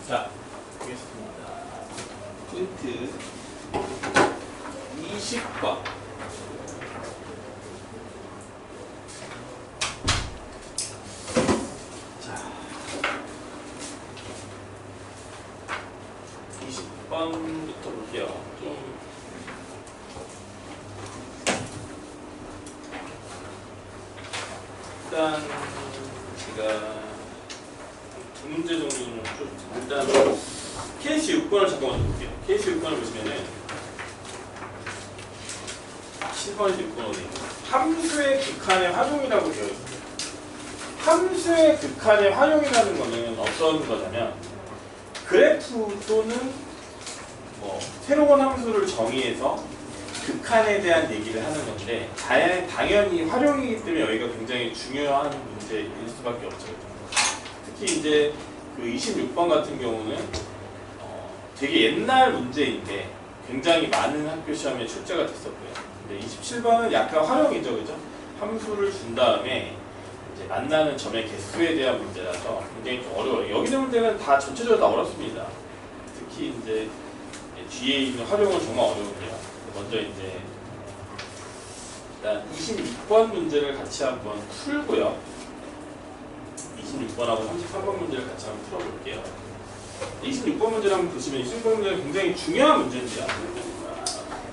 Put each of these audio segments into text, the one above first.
자, 보겠습니다. 포인트 20번. 자, 20번부터 볼게요. 일단 제가 두 문제 정도는 좀 일단 케이스 6번을 잠깐 먼저 볼게요. 케이스 6번을 보시면은 7번에서 6번 어디 함수의 극한의 활용이라고 되어 있습니다. 함수의 극한의 활용이라는 거는 어떤 거냐면 그래프 또는 뭐 새로운 함수를 정의해서 극한에 대한 얘기를 하는 건데 당연히 활용이기 때문에 여기가 굉장히 중요한 문제일 수밖에 없죠. 특히 이제 그 26번 같은 경우는 되게 옛날 문제인데 굉장히 많은 학교 시험에 출제가 됐었고요. 근데 27번은 약간 활용이죠, 그죠? 함수를 준 다음에 이제 만나는 점의 개수에 대한 문제라서 굉장히 좀 어려워요. 여기 있는 문제는 다 전체적으로 다 어렵습니다. 특히 이제 뒤에 있는 활용은 정말 어려운데요. 먼저 이제 일단 26번 문제를 같이 한번 풀고요. 26번하고 33번 문제를 같이 한번 풀어볼게요. 26번 문제를 한번 보시면 26번 문제는 굉장히 중요한 문제인데요.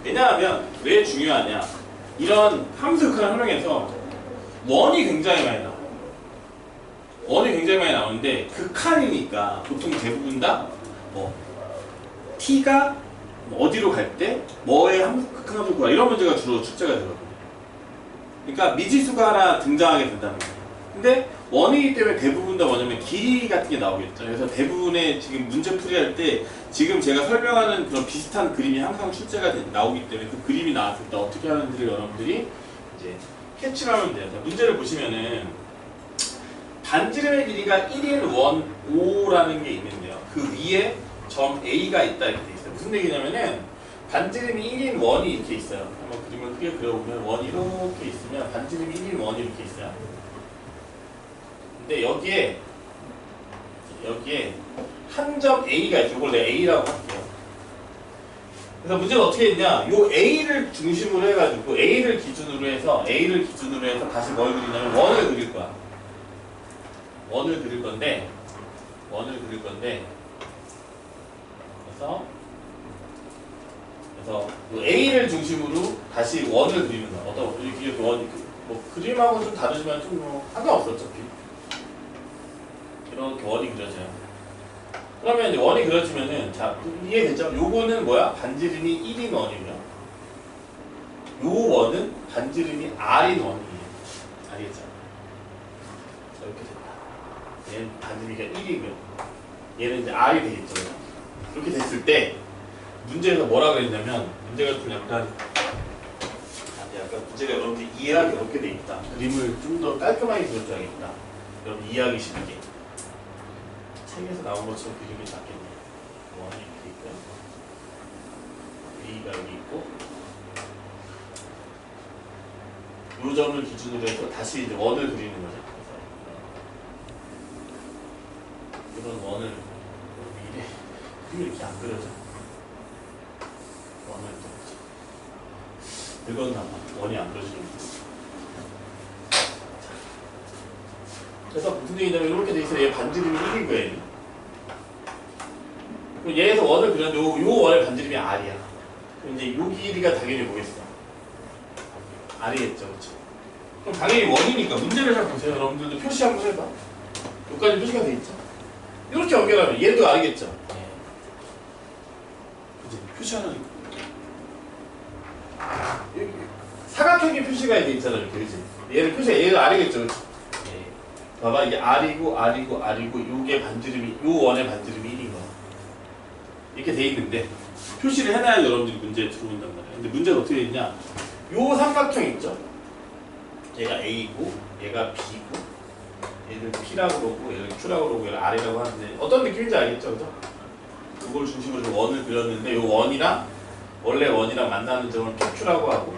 왜냐하면 왜 중요하냐? 이런 함수 극한을 활용해서 원이 굉장히 많이 나와요. 원이 굉장히 많이 나오는데 극한이니까 보통 대부분 다 t가 어디로 갈 때 뭐의 함수 극한 함수 구하라 이런 문제가 주로 출제가 되거든요. 그러니까 미지수가 하나 등장하게 된다는 거예요. 근데 원이기 때문에 대부분 다 뭐냐면 길이 같은 게 나오겠죠. 그래서 대부분의 지금 문제 풀이할 때 지금 제가 설명하는 그런 비슷한 그림이 항상 출제가 나오기 때문에 그 그림이 나왔을 때 어떻게 하는지를 여러분들이 이제 캐치를 하면 돼요. 문제를 보시면은 반지름의 길이가 1인 5라는 게 있는데요. 그 위에 점 A가 있다 이렇게 돼 있어요. 무슨 얘기냐면은 반지름이 1인 1이 이렇게 있어요. 한번 그림을 크게 그려보면 원이 이렇게 있으면 반지름이 1인 1이 이렇게 있어요. 근데 여기에 한 점 A가 있죠. 이걸 내가 A라고 할게요. 그래서 문제는 어떻게 했냐? 요 A를 중심으로 해가지고 A를 기준으로 해서 다시 뭘 그리냐면 원을 그릴 거야. 원을 그릴 건데 그래서 A를 중심으로 다시 원을 그리는 거야. 어떤 이렇게 원 뭐 그림하고 좀 다르지만 좀 뭐 상관없어 어차피. 이렇게 원이 그려져요. 그러면 이제 원이 그려지면은 자 이해되죠? 요거는 뭐야? 반지름이 1인 원이고요. 요 원은 반지름이 R인 원이에요. 알겠죠? 이렇게 됐다. 얘는 반지름이가 1이고요. 얘는 이제 R이 되겠죠. 이렇게 됐을 때 문제에서 뭐라 그랬냐면 문제가 좀 약간 문제가 여러분들 이해하기 어렵게 돼 있다. 그림을 좀 더 깔끔하게 그려줘야겠다. 여러분 이해하기 쉽게. 책에서 나온 것처럼 그림이 작겠네요. 원이 이렇게 있고요. A가 여기 있고 요 점을 기준으로 해서 다시 이제 원을 그리는 거죠. 그래서 이런 원을 그림이 이렇게 안 그려져. 원을 그려져. 늙었나 봐. 원이 안 그려지는 거죠. 그래서 무슨 얘기냐면 이렇게 돼 있어요. 얘 반지름이 1인 거예요. 그럼 얘에서 원을 그렸는데 요 원의 반지름이 R이야. 그럼 이제 요 길이가 당연히 뭐겠어? R이겠죠. 그렇죠? 그럼 당연히 원이니까 문제를 잘 보세요. 여러분들도 표시 한번 해봐. 여기까지 표시가 돼 있죠? 이렇게 연결하면 얘도 R이겠죠? 그치? 표시하는 여기 사각형의 표시가 돼 있잖아요. 이렇게 그치? 얘가 R이겠죠. 그치? 봐봐 이게 R이고 요게 반지름이 요 원의 반지름이 1인 거야. 이렇게 돼 있는데 표시를 해놔야 여러분들이 문제에 들어온단 말이야. 근데 문제는 어떻게 돼 있냐? 요 삼각형 있죠? 얘가 A고 얘가 B고 얘를 P라고 그러고 얘를 Q라고 그러고 얘를 R이라고 하는데 어떤 느낌인지 알겠죠? 그죠? 그걸 중심으로 원을 그렸는데 요 원이랑 원래 원이랑 만나는 점을 PQ라고 하고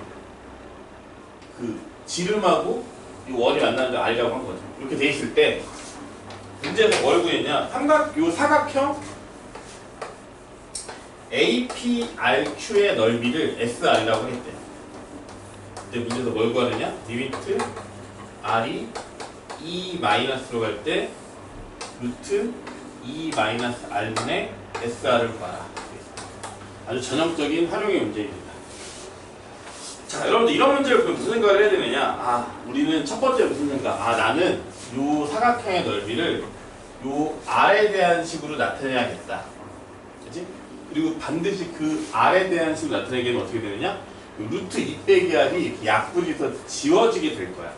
그 지름하고 이 원이 만나는 점 R이라고 한 거죠. 이렇게 돼 있을 때 문제에서 뭘 구했냐? 요 사각형 APRQ의 넓이를 SR이라고 했대. 이제 문제에서 뭘 구하느냐? 리미트 R이 E-로 갈 때 루트 E-R분의 SR을 구하라. 아주 전형적인 활용의 문제입니다. 자, 여러분들 이런 문제를 보면 무슨 생각을 해야 되느냐? 우리는 첫 번째 무슨 생각? 나는 요 사각형의 넓이를 요 R에 대한 식으로 나타내야겠다. 그치? 그리고 반드시 그 R에 대한 식으로 나타내게 되면 어떻게 되느냐? 요 루트 2 빼기 R이 약분해서 지워지게 될 거야.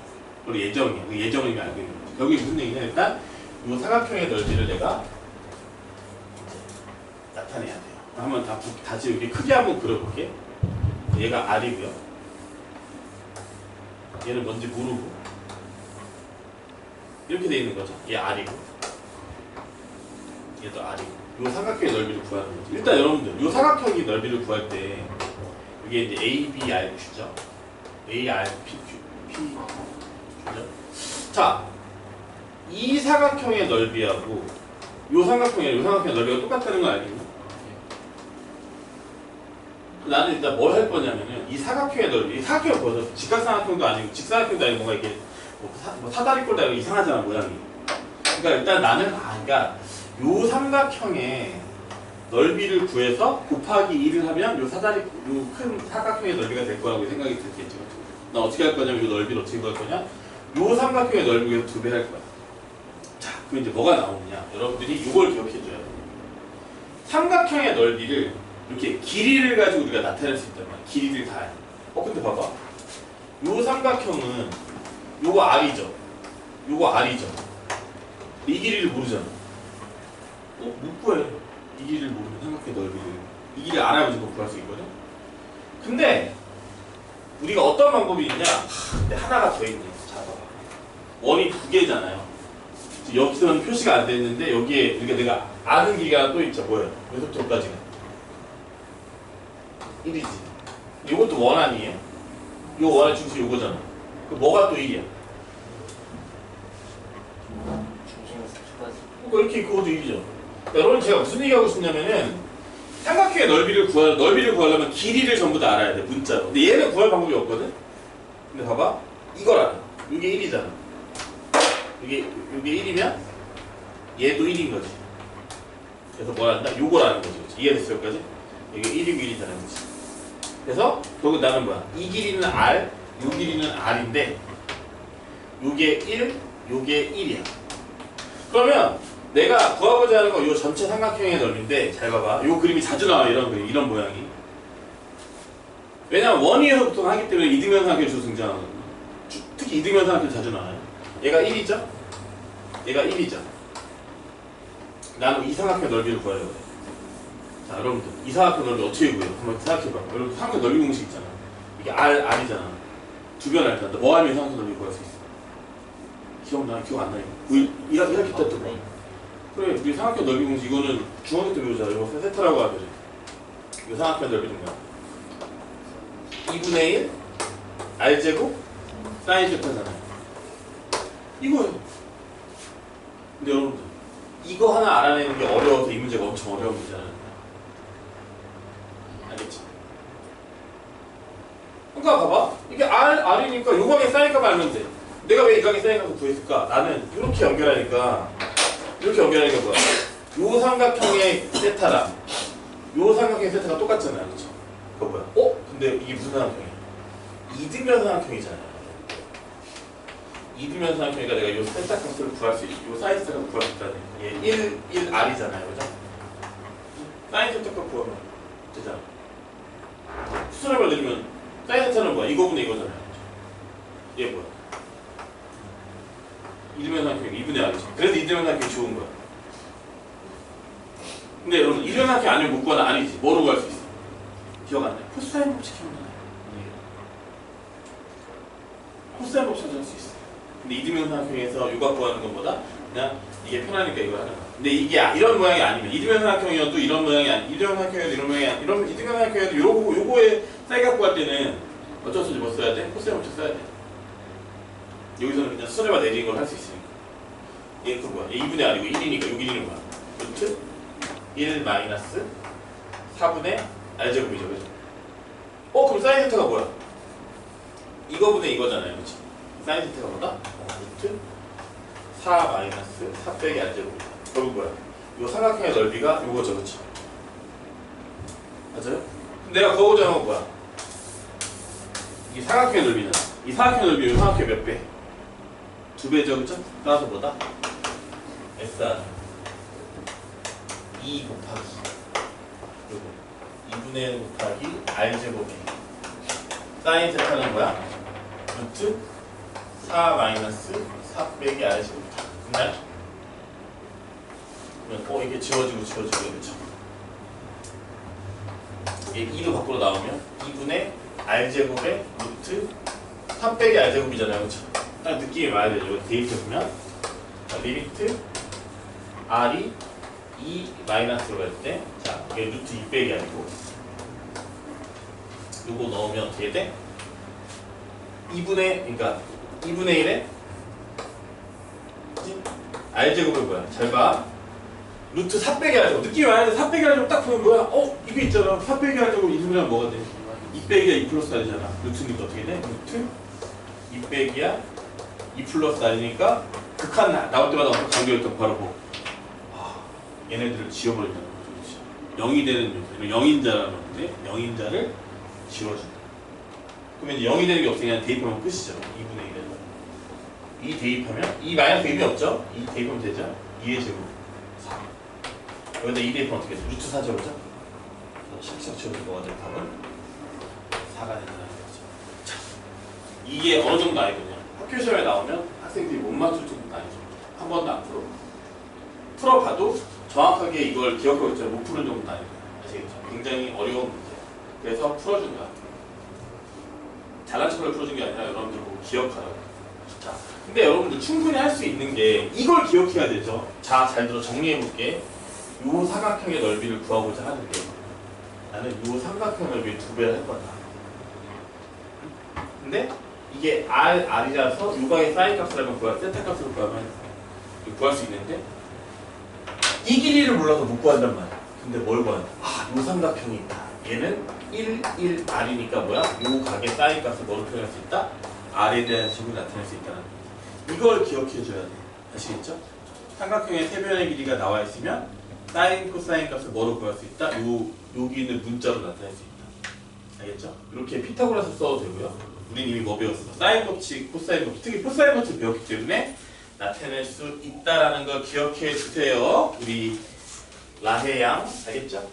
그리고 예정이야. 그 예정을 알고 있는 거지. 여기 무슨 얘기냐? 일단 요 사각형의 넓이를 내가 나타내야 돼요. 한번 다시 여기 크게 한번 그려볼게. 얘가 R이고요. 얘는 뭔지 모르고 이렇게 돼 있는 거죠. 얘 R이고 얘도 R이고 요 삼각형의 넓이를 구하는 거죠. 일단 여러분들 요 사각형의 넓이를 구할 때 이게 이제 ABRQ죠. ARPQ P죠. 자, 이 사각형의 넓이하고 요 사각형의 넓이가 똑같다는 거 알겠니? 나는 일단 뭘 할 거냐면은 이 사각형의 넓이, 이 사각형을 보여서 직각삼각형도 아니고 직사각형도 아니고 뭔가 이게 뭐 사다리꼴도 아니고 이상하잖아 모양이. 그러니까 일단 나는 그러니까 요 삼각형의 넓이를 구해서 곱하기 2를 하면 요 큰 사각형의 넓이가 될 거라고 생각이 들겠죠. 나 어떻게 할 거냐면 요 넓이를 어떻게 구할 거냐? 요 삼각형의 넓이에서 2배 할 거야. 자, 그럼 이제 뭐가 나오느냐? 여러분들이 요걸 기억해 줘야 돼. 삼각형의 넓이를 이렇게 길이를 가지고 우리가 나타낼 수 있단 말이야. 길이를 다 해. 근데 봐봐. 요 삼각형은 요거 R이죠. 요거 R이죠. 이 길이를 모르잖아. 못 구해. 이 길이를 모르면 삼각형의 넓이를. 이 길이를 알아야 무조건 구할 수 있거든. 근데 우리가 어떤 방법이 있냐? 근데 하나가 더 있네. 자, 봐봐. 원이 2개잖아요. 여기서는 표시가 안 됐는데 여기에 그러니까 내가 아는 길이가 또 있죠. 뭐예요? 여기서부터 여기까지가 1이지. 이것도 원 아니에요? 요 원의 중심 요거잖아. 그럼 뭐가 또 1이야? 그러니까 이렇게 그것도 1이죠. 여러분 제가 무슨 얘기하고 싶냐면은 삼각형의 넓이를 구하려면 길이를 전부 다 알아야 돼. 문자로. 근데 얘는 구할 방법이 없거든? 근데 봐봐. 이걸 알아. 이게 1이잖아. 이게 1이면 얘도 1인 거지. 그래서 뭘 한다? 요걸 아는 거지. 이해됐어 여기까지? 이게 1이고 1이잖아. 그치? 그래서 결국 나는 뭐야? 이 길이는 R, 요 길이는 R인데 요게 1, 요게 1이야. 그러면 내가 구하고자 하는 건 요 전체 삼각형의 넓이인데 잘 봐봐. 요 그림이 자주 나와. 이런 그림, 이런 모양이. 왜냐면 원위에서부터 하기 때문에 이등변 삼각형이 주로 등장하거든요. 특히 이등변 삼각형이 자주 나와요. 얘가 1이죠? 얘가 1이죠? 나는 이 삼각형의 넓이를 구하려고 해. 자, 여러분들 이 사각형 넓이 어떻게 구해요? 한번 생각해봐. 여러분 삼각형 넓이 공식 있잖아. 이게 R이잖아. 두 변 알 텐데 뭐 하면 삼각형 넓이 구할 수 있어? 기억나? 기억 안 나요? 이렇게 됐던 거. 그래, 우리 삼각형 넓이 공식 이거는 중학교 때 배우자. 이거 세타라고 하죠. 이거 삼각형 넓이 좀 봐. 2분의 1 R제곱 사인 세타잖아요. 이거예요. 근데 여러분들 이거 하나 알아내는 게 어려워서 이 문제가 엄청 어려운 문제라는 거야. 알겠지? 그러니까 봐봐. 이게 R이니까 요각의 사인값 알면 돼. 내가 왜 이 각의 사인값을 구했을까? 나는 이렇게 연결하니까 뭐야? 요 삼각형의 세타랑 요 삼각형의 세타가 똑같잖아요. 그렇죠? 그거 뭐야? 근데 이게 무슨 삼각형이야? 이등변 삼각형이잖아요. 이등변 삼각형이니까 내가 요 세타 값을 구할 수 있고 요 사인 세타 값을 구할 수 있다는 얘 1R이잖아요. 그죠? 사인 세타 값 구하면 되잖아. 수선을 내리면 사인 세타는 뭐야? 이거분의 이거잖아요. 그죠? 얘 뭐야? 이등변 삼각형이 2분의 R이죠. 그래서 이등변 삼각형이 좋은 거야. 근데 여러분 이등변 삼각형 아니면 못 구하는 아니지. 뭐로 구할 수 있어? 기억 안 나요? 코사인 법칙 기억나요? 코사인 법칙 찾을 수 있어. 근데 이등변 삼각형에서 요각 구하는 것보다 그냥 이게 편하니까 이걸 하는 거야. 근데 이게 이런 모양이 아니면 이등변 삼각형이어도 이런 모양이 아니, 이등변 삼각형이어도 이런 모양이 아니, 이등변 삼각형이어도 요거에 사이각 구할 때는 어쩔 수 없이 뭐 써야 돼? 코사인 법칙 써야 돼. 여기서는 그냥 수선해봐 내리는 걸 할 수 있으니까. 얘 그 뭐야? 얘 2분의 R이고 1이니까 여기 1은 뭐야? 루트 1 마이너스 4분의 R제곱이죠. 그죠? 그럼 사인 세타가 뭐야? 이거분의 이거잖아요. 그치? 사인 세타가 뭐다? 루트 4 마이너스 4 빼기 R제곱이다. 결국 뭐야? 이 삼각형의 넓이가 요거죠. 그치? 맞아요? 내가 그거고자 하는 건 뭐야? 이 삼각형의 넓이는 이 삼각형의 넓이 이 삼각형의 몇 배? 2배죠. 그쵸? 따라서 뭐다? SR 2 곱하기 요거 2분의 1 곱하기 R제곱이 사인 세타는 뭐야? 루트 4 마이너스 4 빼기 R제곱이다. 됐나요? 그러면 이게 지워지고 그렇죠? 이게 2도 밖으로 나오면 2분의 R제곱의 루트 3 빼기 R제곱이잖아요. 그렇죠? 딱 느낌이 와야 되죠. 이거 대입해보면 리미트 R이 2 마이너스로 갈 때 자, 이게 루트 2 빼기 아니고 요거 넣으면 어떻게 돼? 2분의 1에 R제곱이 뭐야? 잘 봐. 루트 4 빼기 R제곱 느낌이 와야 돼. 4 빼기 R제곱 딱 보면 뭐야? 이게 있잖아. 4 빼기 R제곱 이승이면 뭐가 돼? 2 빼기야 2 플러스 R이잖아. 루트니까 어떻게 돼? 루트 2 빼기야 2 플러스 R이니까 극한 나올 때마다 어떤 강조했던 바로 뭐 얘네들을 지워버리는 거죠. 0이 되는 요소는 0인자라는 건데 0인자를 지워준다. 그러면 이제 0이 되는 게 없으니까 대입하면 끝이죠. 2분의 1에서 2 대입하면 2 마이너스 대입이 없죠? 2 대입하면 되죠? 2의 제곱 4 여기다 2 대입하면 어떻게 돼요? 루트 4죠 그죠? 실적 지워서 뭐가 될 답은 4가 된다는 거죠. 자, 이게 어느 정도 아니거든요. 학교 시험에 나오면 학생들이 못 맞출 정도는 아니죠. 한 번도 안 풀어봐도 정확하게 이걸 기억하고 있잖아요. 못 푸는 정도는 아니에요. 아시겠죠? 굉장히 어려운 문제. 그래서 풀어준 거야. 잘난 척을 풀어준 게 아니라 여러분들 보고 기억하라고. 자, 근데 여러분들 충분히 할 수 있는 게 이걸 기억해야 되죠. 자, 잘 들어 정리해볼게. 요 삼각형의 넓이를 구하고자 하는데 나는 요 삼각형 넓이를 2배를 할 거다. 근데 이게 R이라서 요가의 사인 값을 하면 구할 세타 값을 구하면 구할 수 있는데 이 길이를 몰라서 못 구한단 말이야. 근데 뭘 구하냐? 요 삼각형이 있다. 얘는 1, 1, R이니까 뭐야? 요 각의 사인 값을 뭐로 표현할 수 있다? R에 대한 식으로 나타낼 수 있다는 거. 이걸 기억해줘야 돼. 아시겠죠? 삼각형의 세변의 길이가 나와 있으면 사인, 코사인 값을 뭐로 구할 수 있다? 여기 있는 문자로 나타낼 수 있다. 알겠죠? 이렇게 피타고라스 써도 되고요. 우린 이미 뭐 배웠어? 사인 법칙, 코사인 법칙, 특히 코사인 법칙 배웠기 때문에 나타낼 수 있다라는 걸 기억해 주세요. 우리 라헤양 알겠죠?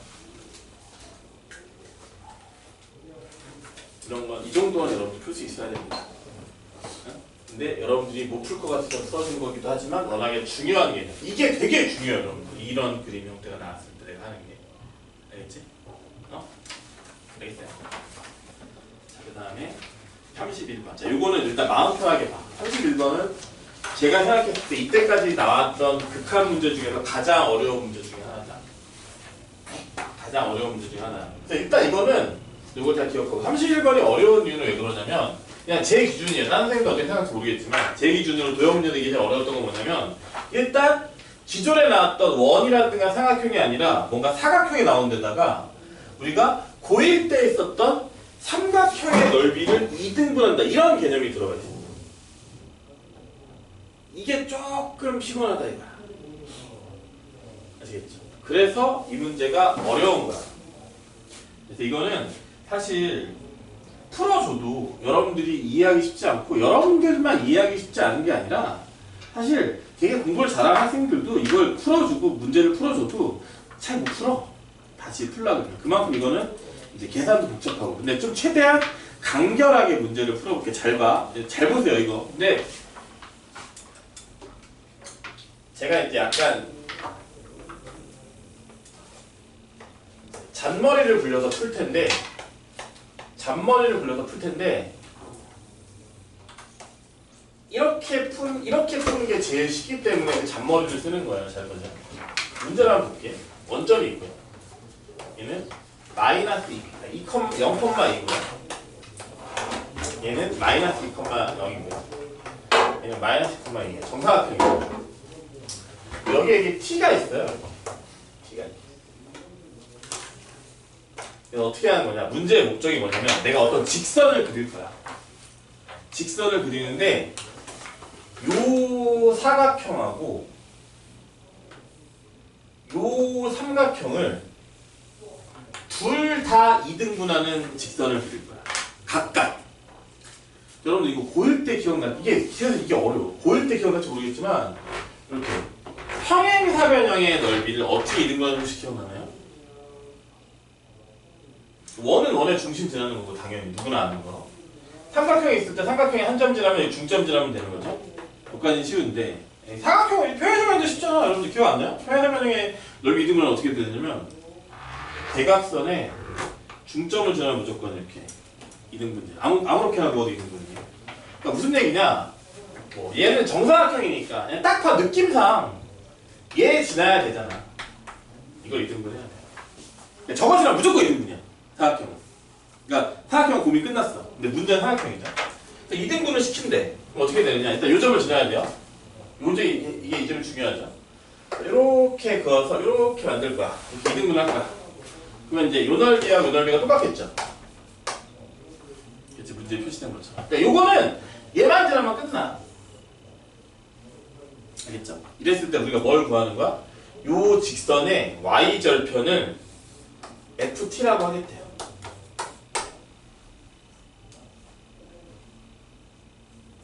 이런 건 이 정도는 여러분들 풀 수 있어야 됩니다. 근데 여러분들이 못 풀 것 같아서 써준 거기도 하지만 워낙에 중요한 개념. 이게 되게 중요해요, 여러분들. 이런 그림 형태가 나왔을 때 내가 하는 게. 알겠지? 알겠어요? 자, 그 다음에 31번. 자, 요거는 일단 마음 편하게 봐. 31번은 제가 생각했을 때 이때까지 나왔던 극한 문제 중에서 가장 어려운 문제 중에 하나다. 가장 어려운 문제 중에 하나. 그래서 일단 이거는 이걸 다 기억하고 31번이 어려운 이유는 왜 그러냐면 그냥 제 기준이에요. 다른 선생님도 어떻게 생각할지 모르겠지만 제 기준으로 도형 문제는 이게 제일 어려웠던 건 뭐냐면 일단 기존에 나왔던 원이라든가 삼각형이 아니라 뭔가 사각형이 나온 데다가 우리가 고1 때 있었던 삼각형의 넓이를 2등분한다. 이런 개념이 들어가 있어요. 이게 조금 피곤하다 이거야. 아시겠죠? 그래서 이 문제가 어려운 거야. 그래서 이거는 사실 풀어줘도 여러분들이 이해하기 쉽지 않고 여러분들만 이해하기 쉽지 않은 게 아니라 사실 되게 공부를 잘하는 학생들도 이걸 풀어주고 문제를 풀어줘도 잘 못 풀어. 다시 풀려고 그래. 그만큼 이거는 이제 계산도 복잡하고 근데 좀 최대한 간결하게 문제를 풀어볼게. 잘 봐. 잘 보세요 이거. 근데 제가 이제 약간 잔머리를 굴려서 풀 텐데 이렇게 푸는 게 제일 쉽기 때문에 그 잔머리를 쓰는 거예요. 잘 보자. 문제를 한번 볼게. 원점이 있고요. 얘는 마이너스 0,2고요. 얘는 마이너스 2,0이고요. 얘는 마이너스 2,2예요. 정사각형이에요. 여기에 이게 t가 있어요. t가. 그래서 어떻게 하는 거냐? 문제의 목적이 뭐냐면 내가 어떤 직선을 그릴 거야. 직선을 그리는데 요 사각형하고 요 삼각형을 둘 다 2등분하는 직선을 그릴 거야. 각각. 여러분들 이거 고1 때 기억나? 이게 어려워. 고1 때 기억날지 모르겠지만 이렇게 평행사변형의 넓이를 어떻게 2등분하는지 혹시 기억나나요? 원은 원의 중심 지나는 거고 당연히 누구나 아는 거. 삼각형이 있을 때 삼각형이 한 점 지나면 중점 지나면 되는 거죠. 여기까지는 쉬운데 사각형 평행사변형도 쉽잖아. 여러분들 기억 안 나요? 평행사변형의 넓이 2등분은 어떻게 되냐면 대각선에 중점을 지나면 무조건 이렇게 2등분이야. 아무렇게나 그어도 2등분이에요. 그러니까 무슨 얘기냐? 뭐 얘는 정사각형이니까 그냥 딱 봐 느낌상 얘 지나야 되잖아. 이걸 2등분 해야 돼. 저거 지나면 무조건 2등분이야. 사각형은. 그러니까 사각형은 고민 끝났어. 근데 문제는 사각형이죠. 2등분을 시킨대. 그럼 어떻게 되느냐? 일단 요 점을 지나야 돼요. 이게 이 점이 중요하죠. 이렇게 그어서 이렇게 만들 거야. 이렇게 2등분 할 거야. 그러면 이제 요 넓이와 요 넓이가 똑같겠죠. 이제 문제에 표시된 것처럼. 그러니까 요거는 얘만 지나면 끝나. 알겠죠? 이랬을 때 우리가 뭘 구하는 거야? 요 직선의 y절편을 ft라고 하겠대요.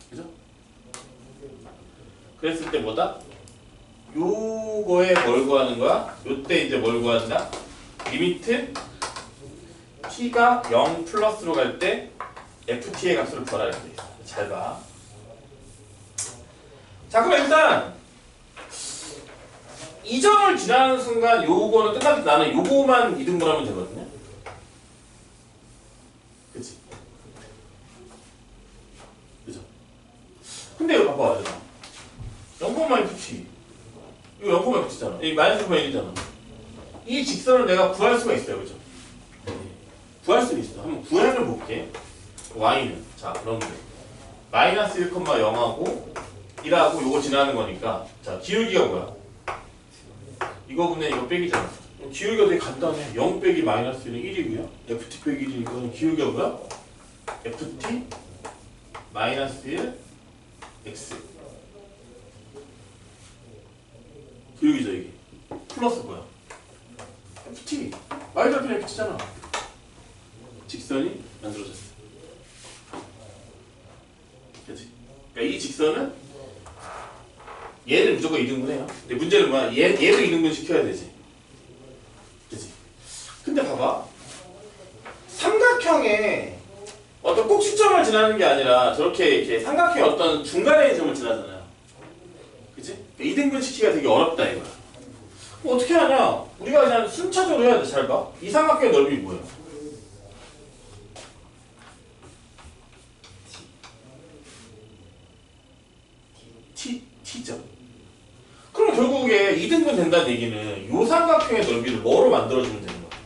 그죠? 그랬을 때 뭐다? 요거에 뭘 구하는 거야? 요때 이제 뭘 구한다? 리미트 t가 0 플러스로 갈 때 ft의 값으로 구하라 이렇게 돼 있어. 잘 봐. 자, 그럼 일단 이 점을 지나는 순간 요거는 끝났을 때 나는 요거만 2등분하면 되거든요. 그치? 그죠? 근데 이거 봐봐. 0,ft 이거 0,ft잖아. 이 마이너스 1이잖아. 이 직선을 내가 구할 수가 있어요. 그죠? 구할 수는 있어. 한번 구해를 볼게. y는 자 그런데 마이너스 1,0하고 1하고 요거 지나는 거니까 자 기울기가 뭐야? 이거 분의 이거 빼기잖아. 기울기가 되게 간단해. 0 빼기 마이너스 1은 1이고요. ft 빼기 1이니까 기울기가 뭐야? ft 마이너스 1 x 기울기죠 이게. 플러스 뭐야? ft y절편 ft잖아. 직선이 만들어졌어. 그치? 그러니까 이 직선은 얘를 무조건 2등분해요. 근데 문제는 뭐야? 얘도 2등분 시켜야 되지. 그치? 근데 봐봐. 삼각형에 어떤 꼭 시점을 지나는 게 아니라 저렇게 이렇게 삼각형의 어떤 중간에 점을 지나잖아요. 그치? 그러니까 2등분 시키기가 되게 어렵다 이거야. 그럼 어떻게 하냐? 우리가 그냥 순차적으로 해야 돼. 잘 봐. 이 삼각형의 넓이 뭐야? t죠. 그럼 결국에 2등분 된다는 얘기는 요 삼각형의 넓이를 뭐로 만들어주면 되는 거야?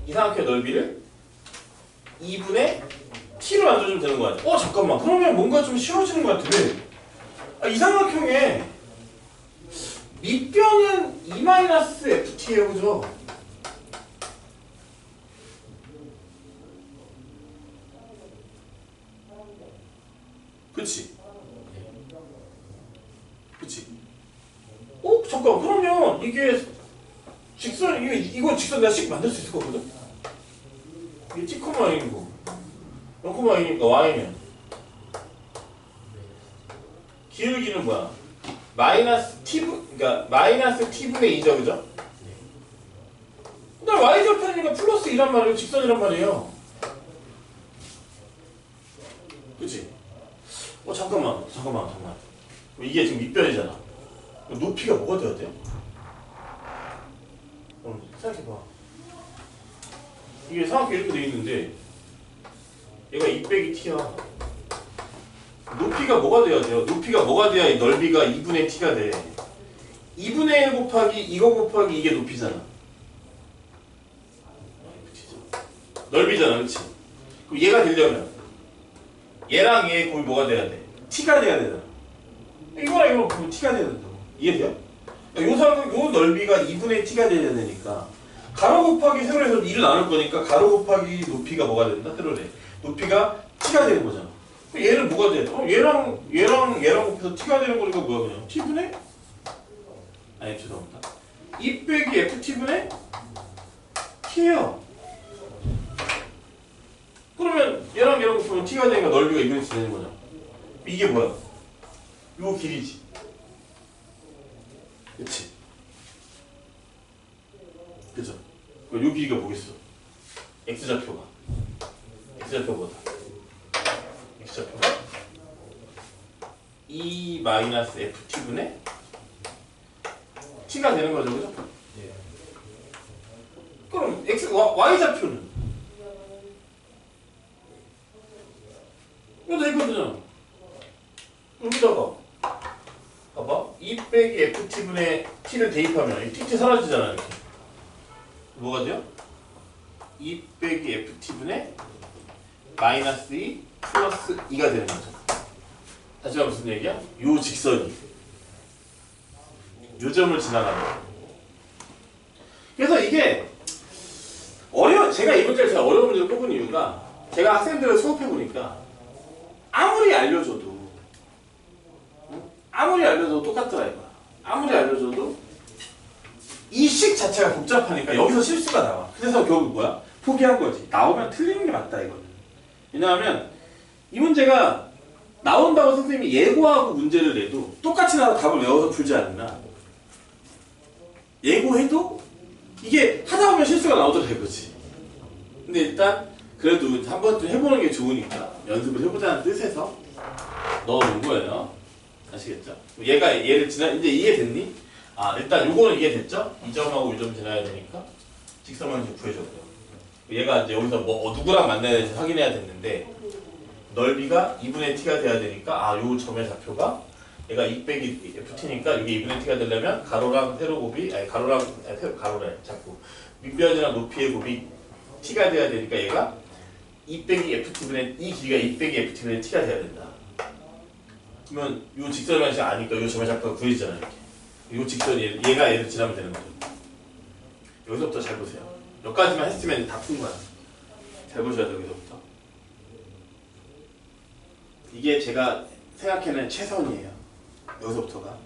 이 삼각형의 넓이를 2분의 t로 만들어주면 되는 거 아니야? 잠깐만. 그러면 뭔가 좀 쉬워지는 것 같아. 왜? 이 삼각형의 밑변은 2-ft예요. 그죠? 그치? 그치? 잠깐. 그러면 이게 직선, 이거 직선 내가 씩 만들 수 있을 거거든? 이게 t, N이고 0,N이니까 y는 기울기는 뭐야? 마이너스 그러니까 마이너스 t분의 2죠, 그죠? 근데 y절편이니까 플러스 2란 말이에요. 직선이란 말이에요. 그치? 잠깐만. 이게 지금 밑변이잖아. 높이가 뭐가 돼야 돼요? 생각해봐. 이게 삼각형이 이렇게 돼 있는데 얘가 2 빼기 t야. 높이가 뭐가 돼야 돼요? 높이가 뭐가 돼야 이 넓이가 2분의 t가 돼? 2분의 1 곱하기 이거 곱하기 이게 높이잖아. 넓이잖아, 그치? 그럼 얘가 되려면 얘랑 얘의 곱이 뭐가 돼야 돼? t가 돼야 되잖아. 이거랑 이거 보면 t가 돼야 된다고. 이해돼요? 요 넓이가 2분의 t가 돼야 되니까 가로 곱하기 세로에서 2를 나눌 거니까 가로 곱하기 높이가 뭐가 된다? 세로래. 높이가 t가 되는 거잖아. 얘는 뭐가 돼? 얘랑 곱해서 t가 되는 거니까 뭐야 그냥? t분의? 아니 죄송합니다. 2 빼기 ft분의 t예요. 그러면 얘랑 곱하면 t가 되니까 넓이가 2분의 t 되는 거잖아. 이게 뭐야? 요 길이지. 그치? 그죠? 요 길이가 뭐겠어? x좌표가. x좌표가 뭐다? x좌표가 2-ft분의 t가 되는 거죠, 그죠? 예. 그럼 y좌표는? 이거 이거잖아. 여기다가 봐봐. 2 빼기 ft분의 t를 대입하면 이 tt 사라지잖아 이렇게. 뭐가 돼요? 2 빼기 ft분의 마이너스 2 플러스 2가 되는 거죠. 다시 말해 무슨 얘기야? 요 직선이 요 점을 지나가는 거야. 그래서 이게 제가 이 문제를 제가 어려운 문제를 뽑은 이유가 제가 학생들을 수업해보니까 아무리 알려줘도 똑같더라 이거야. 아무리 알려줘도 이 식 자체가 복잡하니까 여기서 실수가 나와. 그래서 결국 뭐야? 포기한 거지. 나오면 틀리는 게 맞다 이거는. 왜냐하면 이 문제가 나온다고 선생님이 예고하고 문제를 내도 똑같이 나와서 답을 외워서 풀지 않으나 예고해도 이게 하다 보면 실수가 나오더라 이거지. 근데 일단 그래도 한 번쯤 해보는 게 좋으니까 연습을 해보자는 뜻에서 넣어놓은 거예요. 아시겠죠? 얘를 이제 이해됐니? 일단 요거는 이해됐죠? 이 점하고 이 점 지나야 되니까 직선방식 구해줬고요. 얘가 이제 여기서 누구랑 만나야 되는지 확인해야 됐는데 넓이가 2분의 t가 돼야 되니까 요 점의 좌표가 얘가 2 빼기 ft니까 이게 2분의 t가 되려면 가로랑 세로 곱이 가로래 자꾸 밑변이랑 높이의 곱이 t가 돼야 되니까 얘가 2 빼기 ft분의 이 길이가 2 빼기 ft분의 t가 돼야 된다. 그러면 요 직선의 방식 아니까 요 점의 좌표가 구해지잖아 이렇게. 요 직선이 얘가 얘를 지나면 되는 거죠. 여기서부터 잘 보세요. 여기까지만 했으면 다 푼 거야. 잘 보셔야 돼 여기서부터. 이게 제가 생각해낸 최선이에요. 여기서부터가.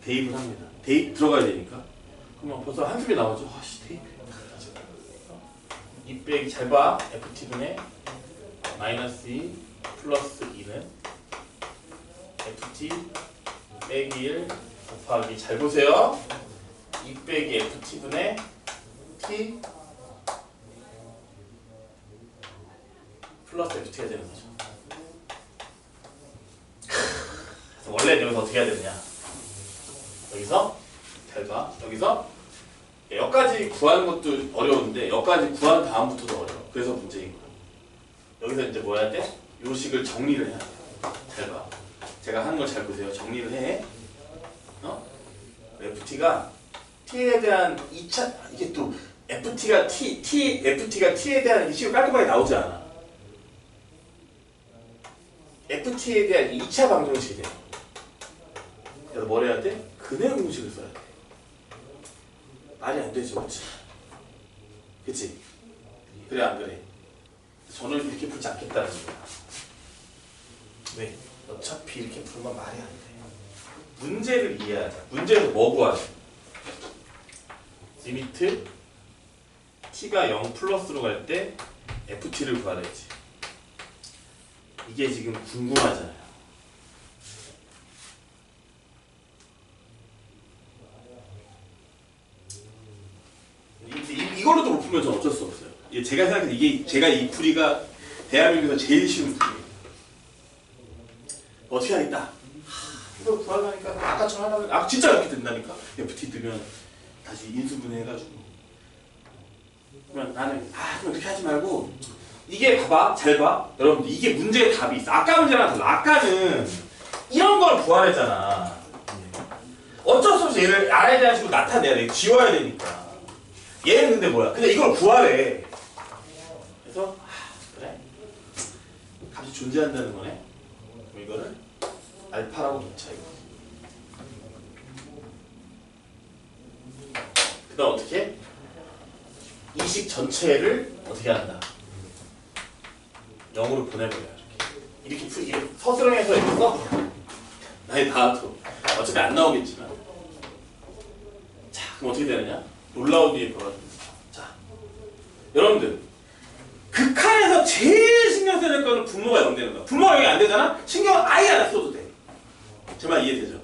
대입을 합니다. 대입 들어가야 되니까. 그러면 벌써 한숨이 나오죠. 대입. 2 빼기 잘 봐. ft분의 마이너스 2 플러스 2는 ft 빼기 1 곱하기 잘 보세요. 2 빼기 ft분의 t 플러스 ft가 되는 거죠. 그래서 원래는 여기서 어떻게 해야 되느냐? 여기서 잘 봐. 여기까지 구하는 것도 어려운데 여기까지 구한 다음부터도 어려워. 그래서 문제인 거야. 여기서 이제 뭐 해야 돼? 요 식을 정리를 해야 돼. 잘 봐. 제가 하는 걸 잘 보세요. 정리를 해. ft가 t에 대한 2차 이게 또 ft가 t에 대한 이 식을 깔끔하게 나오지 않아. ft에 대한 2차 방정식이 돼. 그래서 뭘 해야 돼? 근해 공식을 써야 돼. 말이 안 되죠, 그렇지? 그치? 그래 안 그래? 저는 이렇게 풀지 않겠다는 거야. 왜? 어차피 이렇게 풀면 말이 안 돼. 문제를 이해하자. 문제에서 뭐 구하자? 리미트 t가 0 플러스로 갈 때 ft를 구하랬지. 이게 지금 궁금하잖아요. 이걸로도 못 풀면 전 어쩔 수 없어요. 제가 생각해도 제가 이 풀이가 대한민국에서 제일 쉬운 풀이에요. 어떻게 하겠다. 이거 구하려니까 아까처럼 하려면 진짜 이렇게 된다니까. ft 뜨면 다시 인수분해 해가지고. 그러면 나는 그럼 그렇게 하지 말고 이게 봐봐. 잘 봐. 여러분들 이게 문제의 답이 있어. 아까 문제랑 달라. 아까는 이런 걸 구하랬잖아. 어쩔 수 없이 얘를 알아야 되는 식으로 나타내야 돼. 지워야 되니까. 얘는 근데 뭐야? 근데 이걸 구하래. 그래서 그래? 값이 존재한다는 거네. 그럼 이거를 알파라고 놓자 이거. 그 다음 어떻게? 이 식 전체를 어떻게 한다? 0으로 보내버려요. 이렇게 서술형에서 이렇게 써. 나이 나와도 어차피 안 나오겠지만. 자, 그럼 어떻게 되느냐? 놀라운 일이 벌어집니다. 자, 여러분들 극한에서 제일 신경 써야 될 거는 분모가 0 되는 거야. 분모가 0이 안 되잖아? 신경 아예 안 써도 돼. 제 말 이해되죠?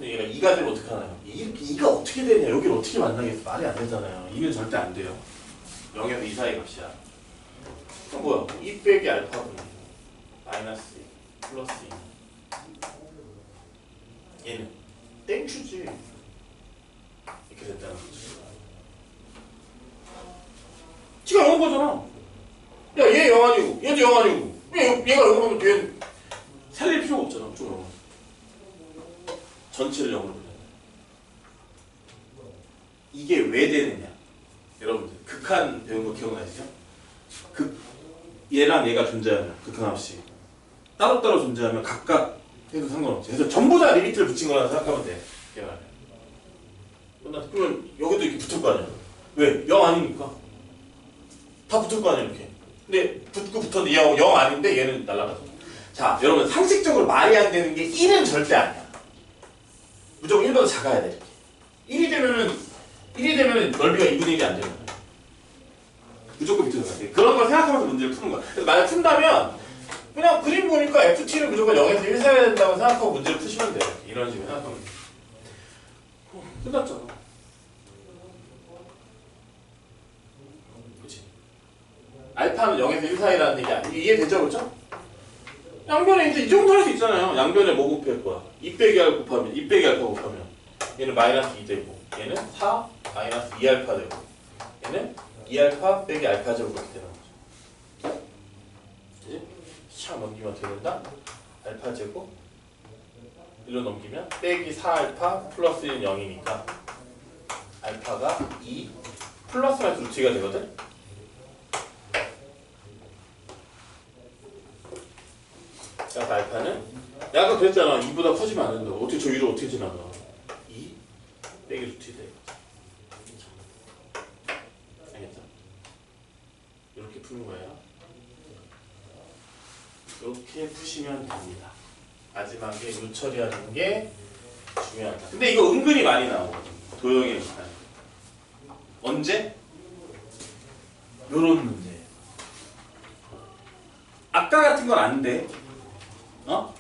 예. 얘가 2가 되면 어떻게 하나요? 2가 어떻게 되냐? 여기를 어떻게 만나겠어? 말이 안 되잖아요. 2는 절대 안 돼요. 0에서 2 사이 값이야. 그럼 뭐야? 2 빼기 알파분의 마이너스 2 플러스 2. 얘는 땡큐지. 이렇게 됐다는 거지. 지가 0인 거잖아. 야, 얘 0 아니고, 얘도 0 아니고. 얘가 0 하면 얘는 살릴 필요가 없잖아. 좀 0. 전체를 0으로 보내. 이게 왜 되느냐? 여러분들 극한 배운 거 기억나시죠? 얘랑 얘가 존재하면 극한합식 따로따로 존재하면 각각 해도 상관없지. 그래서 전부 다 리미트를 붙인 거라 생각하면 돼. 얘가 그러면 여기도 이렇게 붙을 거 아니야. 왜? 0 아니니까 다 붙을 거 아니야 이렇게. 근데 붙었는데 얘 0 아닌데 얘는 날아가서. 자, 여러분 상식적으로 말이 안 되는 게 1은 절대 아니야. 무조건 1보다 작아야 돼. 1이 되면은 넓이가 2분의 1이 안 되는 거야. 무조건 밑으로 가야 돼. 그런 걸 생각하면서 문제를 푸는 거야. 그래서 만약 푼다면 그냥 그림 보니까 FT는 무조건 0에서 1 사야 된다고 생각하고 문제를 푸시면 돼. 이런 식으로 생각하면 돼. 끝났잖아. 그치? 알파는 0에서 1 사이라는 얘기 아니야. 이해되죠? 그렇죠? 양변에 이제 이 정도 할 수 있잖아요. 양변에 뭐 곱할 거야? 2 빼기 알파 곱하면 2 빼기 알파 곱하면 얘는 마이너스 2 되고 얘는 4 마이너스 2 알파 되고 얘는 2 알파 빼기 알파 제곱 그렇게 되는 거죠. 그치? 샥 넘기면 어떻게 된다? 알파 제곱 일로 넘기면 빼기 4 알파 플러스 1은 0이니까 알파가 2 플러스 마이너스 루트 2가 되거든? 그래서 알파는 아까 그랬잖아. 2보다 커지면 안 된다고. 어떻게 저 위로 어떻게 지나가? 2 빼기 루트 2 돼. 알겠죠? 이렇게 푸는 거예요. 이렇게 푸시면 됩니다. 마지막에 요 처리하는 게 중요하다. 근데 이거 은근히 많이 나오거든. 도형의 극한. 언제? 요런 문제. 아까 같은 건 안 돼. 어?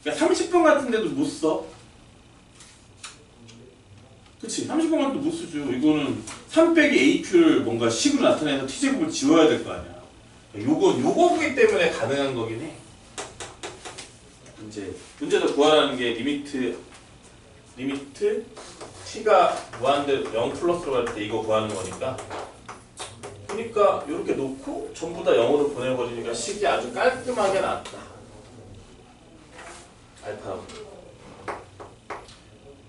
그러니까 30번 같은데도 못 써. 그치? 30번 같은데 못 쓰죠. 이거는 3 빼기 AQ를 뭔가 식으로 나타내서 T제곱을 지워야 될 거 아니야. 요거기 때문에 가능한 거긴 해. 이제 문제에서 구하라는 게 리미트 T가 무한대로 0 플러스로 갈 때 이거 구하는 거니까. 그러니까 이렇게 놓고 전부 다 0으로 보내버리니까 식이 아주 깔끔하게 나왔다. 알파라고.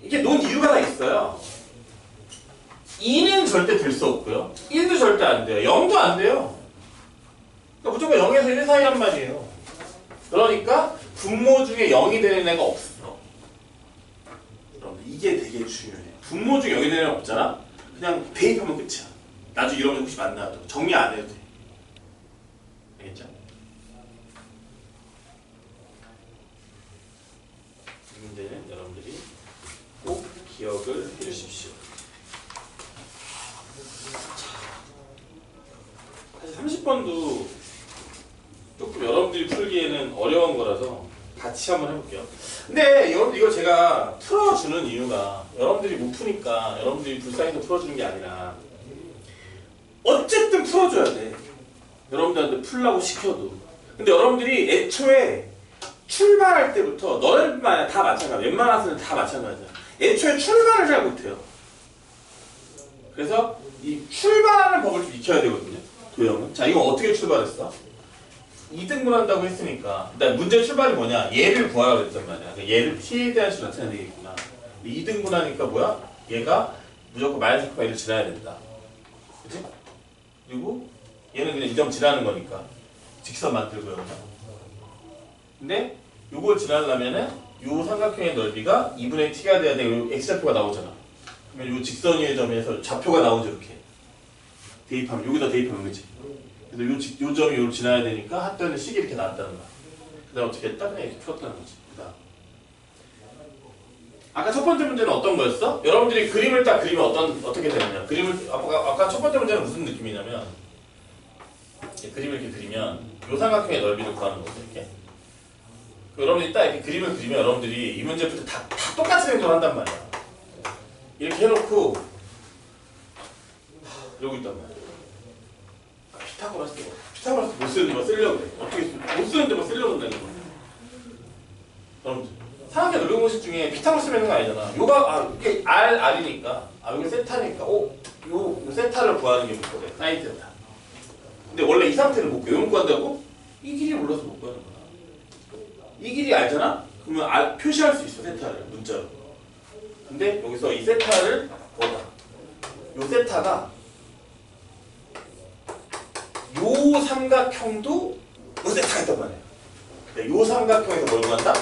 이게 논 이유가 다 있어요. 2는 절대 될 수 없고요. 1도 절대 안 돼요. 0도 안 돼요. 그러니까 무조건 0에서 1 사이란 말이에요. 그러니까 분모 중에 0이 되는 애가 없어. 여러분 이게 되게 중요해. 분모 중에 0이 되는 애가 없잖아? 그냥 대입하면 끝이야. 나중에 이러면 혹시 만나도 정리 안 해도 돼. 알겠죠? 이 문제는 여러분들이 꼭 기억을 해주십시오. 사실 30번도 조금 여러분들이 풀기에는 어려운 거라서 같이 한번 해볼게요. 근데 여러분들 이거 제가 풀어주는 이유가 여러분들이 못 푸니까 여러분들이 불쌍해서 풀어주는 게 아니라 어쨌든 풀어줘야 돼. 여러분들한테 풀라고 시켜도. 근데 여러분들이 애초에 출발할 때부터 너네들뿐만 아니라 다 마찬가지야. 웬만한 학생은 다 마찬가지야. 애초에 출발을 잘 못해요. 그래서 이 출발하는 법을 좀 익혀야 되거든요. 도형은. 자, 이거 어떻게 출발했어? 2등분 한다고 했으니까 일단 문제 출발이 뭐냐? 얘를 구하라고 했단 말이야. 그러니까 얘를 t에 대한 식으로 나타내야 되겠구나. 2등분 하니까 뭐야? 얘가 무조건 마이너스 1을 지나야 된다. 그치? 그리고 얘는 그냥 이 점 지나는 거니까 직선 만들고요. 근데 요걸 지나려면은 요 삼각형의 넓이가 2분의 t가 돼야 돼. 요 x좌표가 나오잖아. 그러면 요 직선 위의 점에서 좌표가 나오죠. 이렇게 대입하면 여기다 대입하면 그지. 그래서 요 점이 요를 지나야 되니까 핫변의 식이 이렇게 나왔다는 거야. 그다음 어떻게 했다? 그냥 이렇게 풀었다는 거지. 그다음 아까 첫 번째 문제는 어떤 거였어? 여러분들이 그림을 딱 그리면 어떻게 되느냐? 그림을 아까 첫 번째 문제는 무슨 느낌이냐면 그림을 이렇게 그리면 요 삼각형의 넓이를 구하는 거죠. 이렇게. 여러분들이 딱 이렇게 그림을 그리면 여러분들이 이 문제부터 다 똑같은 행동을 한단 말이야. 이렇게 해놓고 이러고 있단 말이야. 피타고라스 못 쓰는데 뭐 쓰려고 그래. 어떻게 못 쓰는데 뭐 쓰려고 한다는 거야. 여러분들 삼각형 넓이 공식 중에 피타고라스 쓰면 거 아니잖아. 요가 이게 R이니까 여기 세타니까 요 세타를 구하는 게 목표래. 사인 세타. 근데 원래 이 상태를 못 구해. 왜 못 구한다고? 이 길이 몰라서 못 구하는 거야. 이 길이 알잖아? 그러면 표시할 수 있어. 세타를 문자로. 근데 여기서 이 세타를 뭐다? 요 세타가 요 삼각형도 요 세타가 있단 말이야. 요 삼각형에서 뭘 구한다?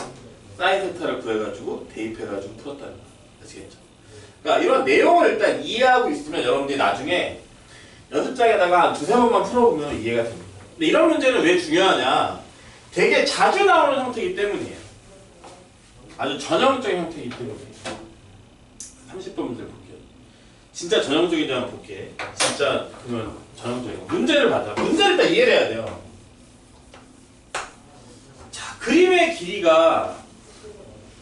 사인 세타를 구해가지고 대입해가지고 풀었다는 거야. 아시겠죠? 그러니까 이런 내용을 일단 이해하고 있으면 여러분들이 나중에 연습장에다가 한 두세 번만 풀어보면 이해가 됩니다. 근데 이런 문제는 왜 중요하냐? 되게 자주 나오는 형태이기 때문이에요. 아주 전형적인 형태이기 때문이에요. 30번 문제 볼게요. 진짜 전형적인지 한번 볼게. 진짜 그러면 전형적인 거. 문제를 받아. 문제를 일단 이해를 해야 돼요. 자, 그림의 길이가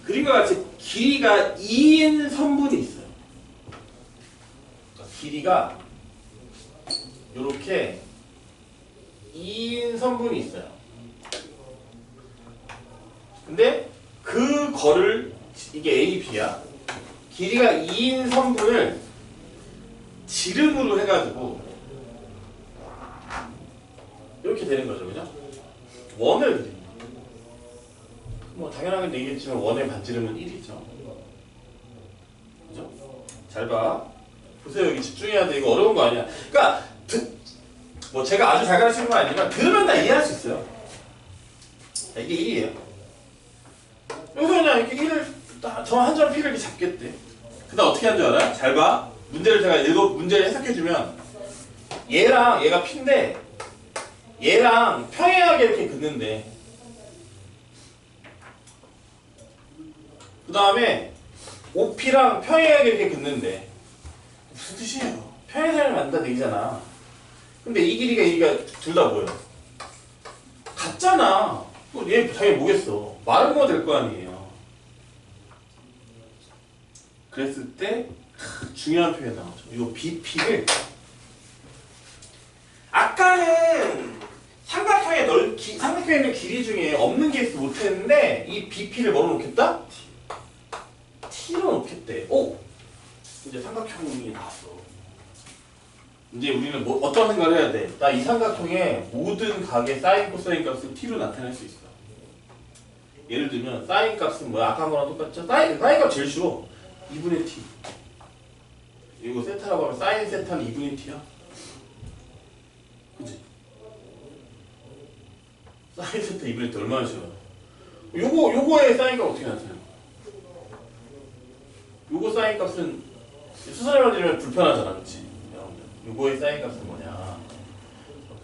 그림과 같이 길이가 2인 선분이 있어요. 그러니까 길이가 이렇게 2인 선분이 있어요. 근데 그 거를 이게 A, B야. 길이가 2인 선분을 지름으로 해가지고 이렇게 되는 거죠, 그죠? 원을 그립니다. 뭐 당연하게 얘기했지만 원의 반지름은 1이죠. 그죠? 잘 봐. 보세요, 여기 집중해야 돼. 이거 어려운 거 아니야. 그러니까 뭐 제가 아주 잘 가르치는 건 아니지만 들으면 다 이해할 수 있어요. 자, 이게 1이에요. 여기서 그냥 이렇게 1을 저 한 점 P를 이렇게 잡겠대. 그 다음 어떻게 하는 줄 알아요? 잘 봐. 문제를 제가 문제를 해석해주면 얘랑 얘가 P인데 얘랑 평행하게 이렇게 긋는데 그 다음에 OP랑 평행하게 이렇게 긋는데 무슨 뜻이에요? 평행선을 만든다는 얘기잖아. 근데 이 길이가 둘 다 뭐예요? 같잖아. 얘 당연히 뭐겠어. 말은 뭐가 될 거 아니에요. 그랬을 때 중요한 표현이 나오죠. 이 BP를 아까는 삼각형에 있는 길이 중에 없는 게 있어 못했는데 이 BP를 뭐로 놓겠다? T로 놓겠대. 오! 이제 삼각형이 나왔어. 이제 우리는 어떤 생각을 해야 돼? 나 이 삼각형의 모든 각의 사인, 코사인 값을 T로 나타낼 수 있어. 예를 들면 사인 값은 뭐야? 아까 한 거랑 똑같죠? 사인 값 제일 쉬워. 2분의 T. 이거 세타라고 하면 사인 세타는 2분의 T야. 그치? 사인 세타 2분의 T 얼마나 쉬워? 요거의 사인 값 어떻게 나타나요? 요거 사인 값은 수선을 만들면 불편하잖아, 그치? 여러분들. 요거의 사인 값은 뭐냐?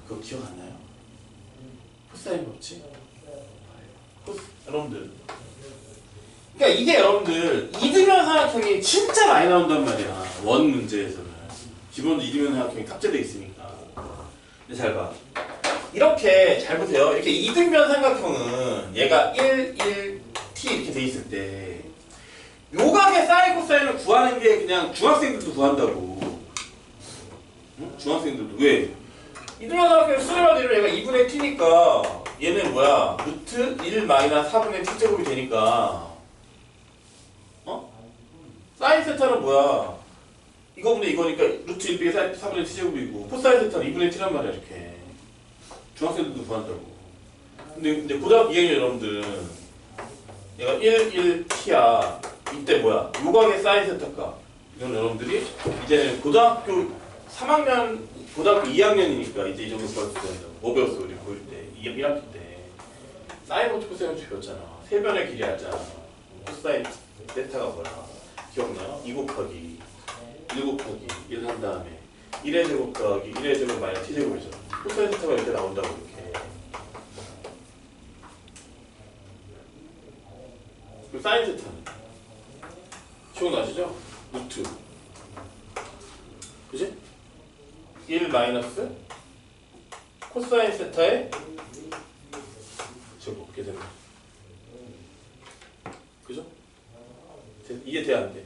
그거 기억 안 나요? 코사인 없지? 여러분들. 그러니까 이게 여러분들 이등변 삼각형이 진짜 많이 나온단 말이야. 원 문제에서는. 기본적으로 이등변 삼각형이 탑재되어 있으니까. 근데 잘 봐. 이렇게 잘 보세요. 이렇게 이등변 삼각형은 얘가 1, 1, T 이렇게 돼 있을 때 요각의 사인 코사인을 구하는 게 그냥 중학생들도 구한다고. 응? 중학생들도. 왜? 이등변 삼각형 수렴할 때는 얘가 2분의 T니까 얘는 뭐야? 루트 1 마이너스 4분의 T제곱이 되니까 사인 세타는 뭐야? 이거분의 이거니까 루트 1 빼기 4분의 T제곱이고 코사인 세타는 2분의 T란 말이야. 이렇게 중학생들도 구한다고. 근데 고등학교 2학년 여러분들은 얘가 1, 1T야. 이때 뭐야? 요각의 사인 세타값. 이건 여러분들이 이제는 고등학교 3학년, 고등학교 2학년이니까 이제 이 정도 구할 수 있다고. 뭐 배웠어 우리 고일 때? 1학기 때. 사인 고치 코사인 고치 배웠잖아. 세 변의 길이 알잖아. 코사인 세타가 뭐야? 기억나요? 2 곱하기 1 곱하기 1 한 다음에 1의 제곱 더하기 1의 제곱 마이너스 t제곱이죠. 코사인 세타가 이렇게 나온다고 이렇게. 그리고 사인 세타는 기억나시죠? 루트 그지? 1 마이너스 코사인 세타의 제곱 이렇게 됩니다. 그죠? 이게 돼야 안 돼.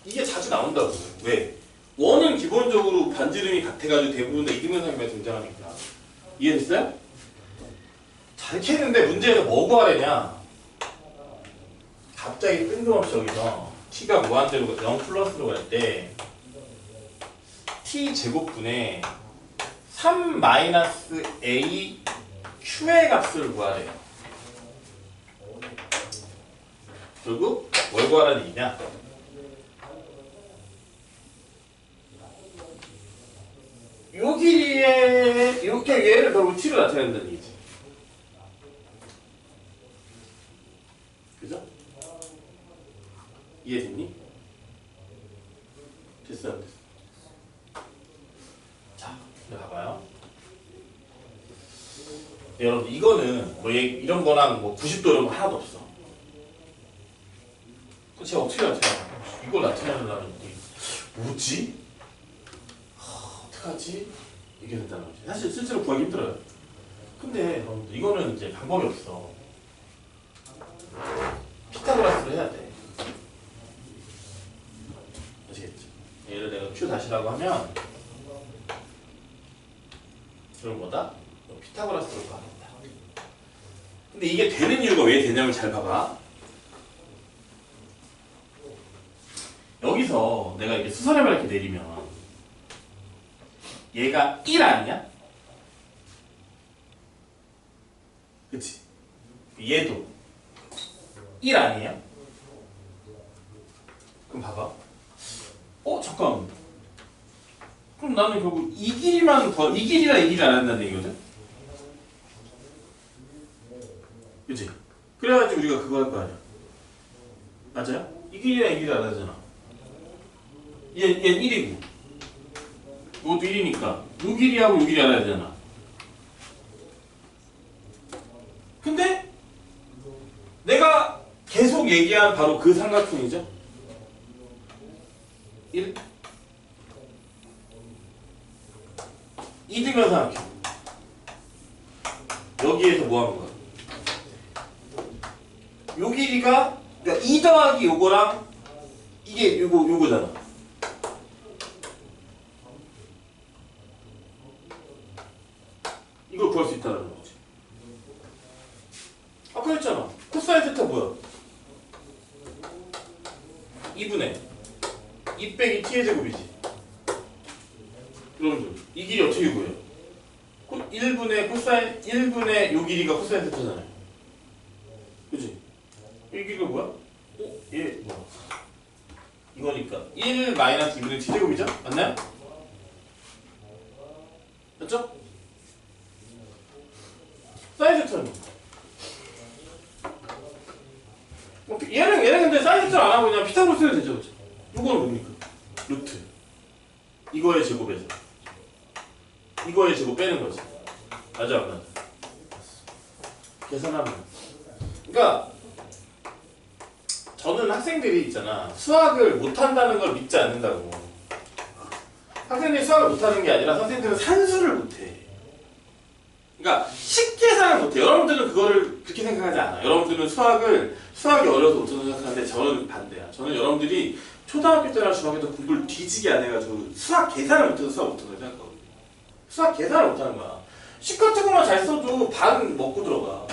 이게 자주 나온다고. 왜? 원은 기본적으로 반지름이 같아가지고 대부분의 이등변상면에 등장하니까. 이해됐어요? 잘 캐는데 문제에서 뭐 구하려냐? 갑자기 뜬금없이 여기서 t가 무한대로 0 플러스로 갈 때 t 제곱분의 3 마이너스 a q의 값을 구하래요. 결국 뭘 구하라는 얘기냐? 요 길이에 이렇게 얘를 결국 t로 나타내야 된다는 얘기지. 그죠? 이해됐니? 됐어 안 됐어? 자, 봐봐요. 네, 여러분 이거는 뭐 이런 거랑 뭐 90도 이런 거 하나도 없어. 제가 어떻게 나타내나? 이걸 나타내려면 뭐지? 어떡하지? 이게 된다는 거지. 사실 실제로 구하기 힘들어요. 근데 여러분들 이거는 이제 방법이 없어. 피타고라스로 해야 돼. 아시겠죠? 얘를 내가 q 다시라고 하면 이걸 뭐다? 피타고라스로 구하겠다. 근데 이게 되는 이유가 왜 되냐면 잘 봐봐. 여기서 내가 이렇게 수선해만 이렇게 내리면 얘가 1 아니냐? 그치? 얘도 1 아니에요? 그럼 봐봐. 잠깐. 그럼 나는 결국 이 길이만 더, 이 길이랑 이 길이 안 한다는 얘기거든? 그치? 그래가지고 우리가 그거 할 거 아니야. 맞아요? 이 길이랑 이 길이 안 하잖아. 얘는 1이고 이것도 1이니까 요 길이하고 요 길이 알아야 되잖아. 근데 내가 계속 얘기한 바로 그 삼각형이죠. 1 2등변 삼각형. 여기에서 뭐 하는 거야? 요 길이가 그러니까 2 더하기 요거랑 이게 요거잖아. 이걸 구할 수 있다는 거지. 아까 했잖아. 코사인 세타 뭐야? 2분의 2 빼기 t의 제곱이지. 여러분들 이 길이 어떻게 구해요? 1분의 코사인 1분의 요 길이가 코사인 세타잖아요. 그치? 이 길이가 뭐야? 얘 뭐야? 이거니까 1 마이너스 2분의 t제곱이죠? 맞나요? 맞죠? 사인 세타는 얘는 근데 사인 세타를 안 하고 그냥 피타고라스 해도 되죠, 그죠? 이거는 뭡니까? 루트 이거의 제곱에서 이거의 제곱 빼는 거지. 맞아 안 맞아? 계산하면. 그러니까 저는 학생들이 있잖아. 수학을 못한다는 걸 믿지 않는다고. 학생들이 수학을 못하는 게 아니라 선생님들은 산수를 못해. 그러니까 식계산을 못해. 여러분들은 그거를 그렇게 생각하지 않아. 여러분들은 수학이 어려서 못한다고 생각하는데 저는 반대야. 저는 여러분들이 초등학교 때나 중학교 때 공부를 뒤지게 안 해가지고 수학 계산을 못해서 수학 못한다고 생각하거든. 수학 계산을 못하는 거야. 식 같은 것만 잘 써도 반 먹고 들어가.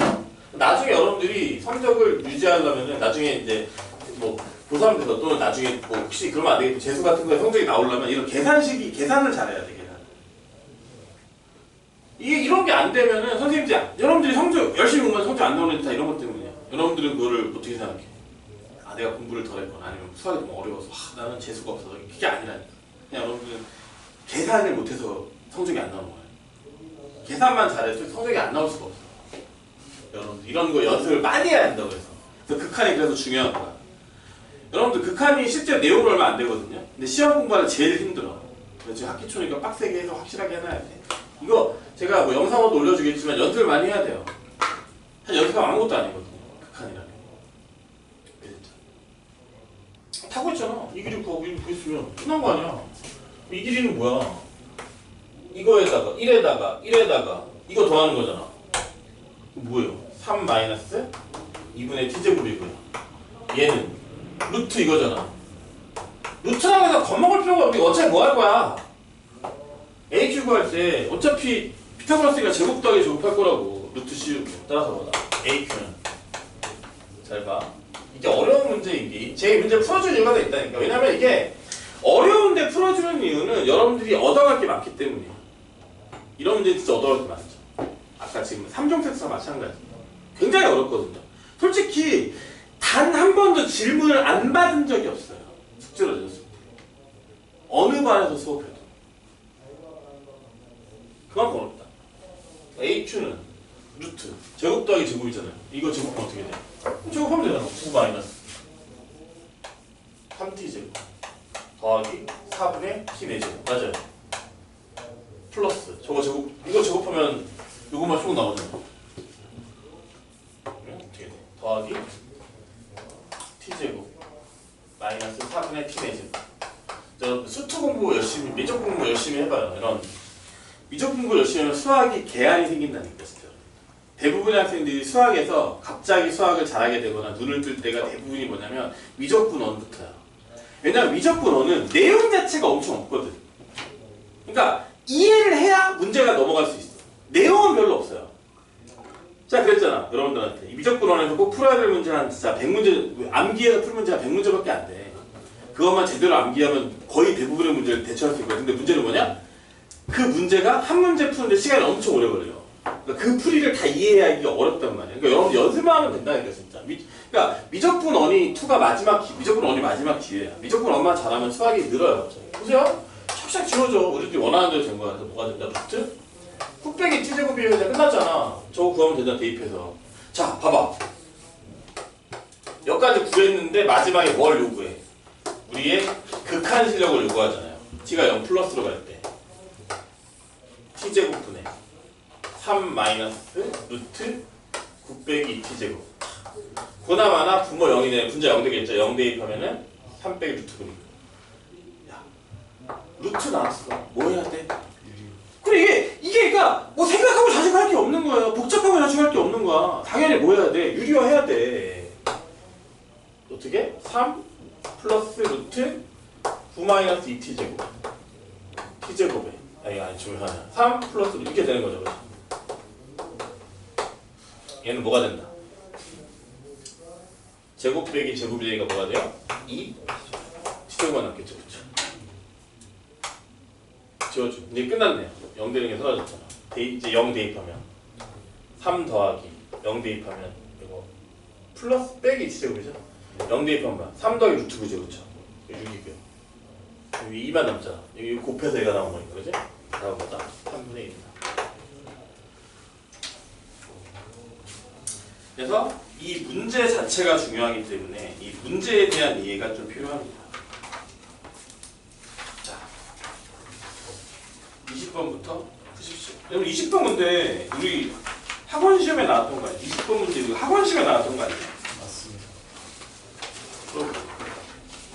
나중에 여러분들이 성적을 유지하려면은 나중에 이제 뭐 고3 돼서 또는 나중에 뭐 혹시 그러면 안 되겠고 재수 같은 거에 성적이 나오려면 이런 계산을 잘해야 돼. 계산. 이게 이런 게 안 되면은 선생님들이 여러분들이 성적 열심히 공부하면 성적 안 나오는 다 이런 것 때문이야. 여러분들은 그거를 어떻게 생각해? 내가 공부를 덜 했거나 아니면 수학이 좀 어려워서 나는 재수가 없어서 그게 아니라니까. 그냥 여러분들은 계산을 못해서 성적이 안 나오는 거야. 계산만 잘해서 성적이 안 나올 수가 없어. 여러분들 이런 거 연습을 많이 해야 한다고 해서. 그래서 극한이 그래서 중요한 거야. 여러분들 극한이 실제 내용으로 얼마 안 되거든요. 근데 시험 공부하는 제일 힘들어. 그래서 지금 학기 초니까 빡세게 해서 확실하게 해놔야 돼. 이거 제가 뭐 영상으로도 올려주겠지만 연습을 많이 해야 돼요. 사실 연습하면 아무것도 아니거든요. 극한이라는 게. 타고 있잖아. 이 길이 구하고 이거 구했으면 끝난 거 아니야. 이 길이는 뭐야? 이거에다가 1에다가 이거 더하는 거잖아. 뭐예요? 3 마이너스 2분의 t제곱이고요. 얘는 루트 이거잖아. 루트라고 해서 겁먹을 필요가 없고 어차피 뭐 할 거야? a 큐브 할 때 어차피 피타고라스가 제곱 더하기 제곱할 거라고. 루트 씌우고 따라서 뭐다? aq는 잘 봐. 이게 어려운 문제인데 제 문제 풀어주는 이유가 있다니까. 왜냐면 이게 어려운데 풀어주는 이유는 여러분들이 얻어갈 게 많기 때문이에요. 이런 문제 진짜 얻어갈 게 많죠. 아까 지금 3종 세트가 마찬가지. 굉장히 어렵거든요. 솔직히 단 한 번도 질문을 안 받은 적이 없어요. 숙제로 줬을 때. 어느 반에서 수업해도. 그만큼 어렵다. AQ는 루트. 제곱 더하기 제곱이잖아요. 이거 제곱하면 어떻게 돼? 제곱하면 되잖아. 9 마이너스 3t 제곱 더하기 4분의 t 4제곱. 맞아요. 플러스 저거 제곱, 이거 제곱하면 요것만 쭉 나오잖아. 어떻게 돼? 더하기 t제곱 마이너스 4분의 t 4제곱. 여러분 수투 공부 열심히, 미적 공부 열심히 해봐요. 이런 미적 공부 열심히 하면 수학이 개안이 생긴다니까 진짜. 대부분의 학생들이 수학에서 갑자기 수학을 잘하게 되거나 눈을 뜰 때가 대부분이 뭐냐면 미적분 원부터야. 왜냐면 미적분 원은 내용 자체가 엄청 없거든. 그러니까 이해를 해야 문제가 넘어갈 수 있어. 내용은 별로 없어요. 자, 그랬잖아. 여러분들한테 이 미적분 원에서 꼭 풀어야 될 문제 한 진짜 100문제, 암기해서 풀 문제가 100문제밖에 안 돼. 그것만 제대로 암기하면 거의 대부분의 문제를 대처할 수 있거든. 근데 문제는 뭐냐? 그 문제가 한 문제 푸는데 시간이 엄청 오래 걸려요. 그러니까 그 풀이를 다 이해해야 이게 어렵단 말이야. 그러니까 여러분 연습만 하면 된다니까 진짜. 그러니까 미적분 원이 2가 미적분 원이 마지막 기회야. 미적분 원만 잘하면 수학이 늘어요. 갑자기. 보세요. 샥샥 지워져. 우리들이 원하는 대로 된 거야. 그래서 뭐가 된다? 루트? 곱빼기 t제곱이 이제 끝났잖아. 저거 구하면 되잖아. 대입해서. 자, 봐봐. 여기까지 구했는데 마지막에 뭘 요구해? 우리의 극한 실력을 요구하잖아요. t가 0 플러스로 갈 때 t제곱분의 3 마이너스 루트 9 빼기 t제곱. 고나마나 분모 0이네. 분자 0 되겠죠. 0 대입하면은 3 빼기 루트 분이고. 야, 루트 나왔어. 뭐 해야 돼? 그래 이게 그러니까 뭐 생각하고 자식할 게 없는 거예요. 복잡하고 자식할 게 없는 거야. 당연히 뭐 해야 돼? 유리화 해야 돼. 어떻게? 3 플러스 루트 9 마이너스 2t제곱 t제곱에 아니 중요하냐 3 플러스 이렇게 되는 거죠. 그렇죠? 얘는 뭐가 된다? 제곱 빼기 제곱이 되니까 뭐가 돼요? 2 t제곱만 남겠죠. 그렇죠? 지워줘. 이제 끝났네요. 0 되는 게 사라졌잖아. 이제 0 대입하면 3 더하기 0 대입하면 이거 플러스 빼기 t제곱이죠. 0 대입하면 뭐야? 3 더하기 루트 9죠. 그쵸? 6이고요. 여기 2만 남잖아. 여기 곱해서 얘가 나온 거니까, 그지? 다음 거다. 3분의 1이다. 그래서 이 문제 자체가 중요하기 때문에 이 문제에 대한 이해가 좀 필요합니다. 자, 20번부터 푸십시오. 여러분 20번 문제 우리 학원 시험에 나왔던 거 아니에요? 20번 문제 학원 시험에 나왔던 거 아니에요? 맞습니다.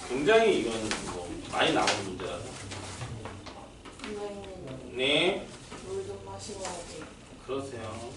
굉장히 이건 뭐 많이 나오는 문제라서. 네. 물 좀 마시고 가지. 그러세요.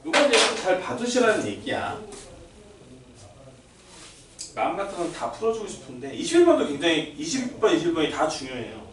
이건 이제 잘 봐두시라는 얘기야. 마음 같아서는 다 풀어주고 싶은데 21번도 굉장히 20번, 21번이 다 중요해요.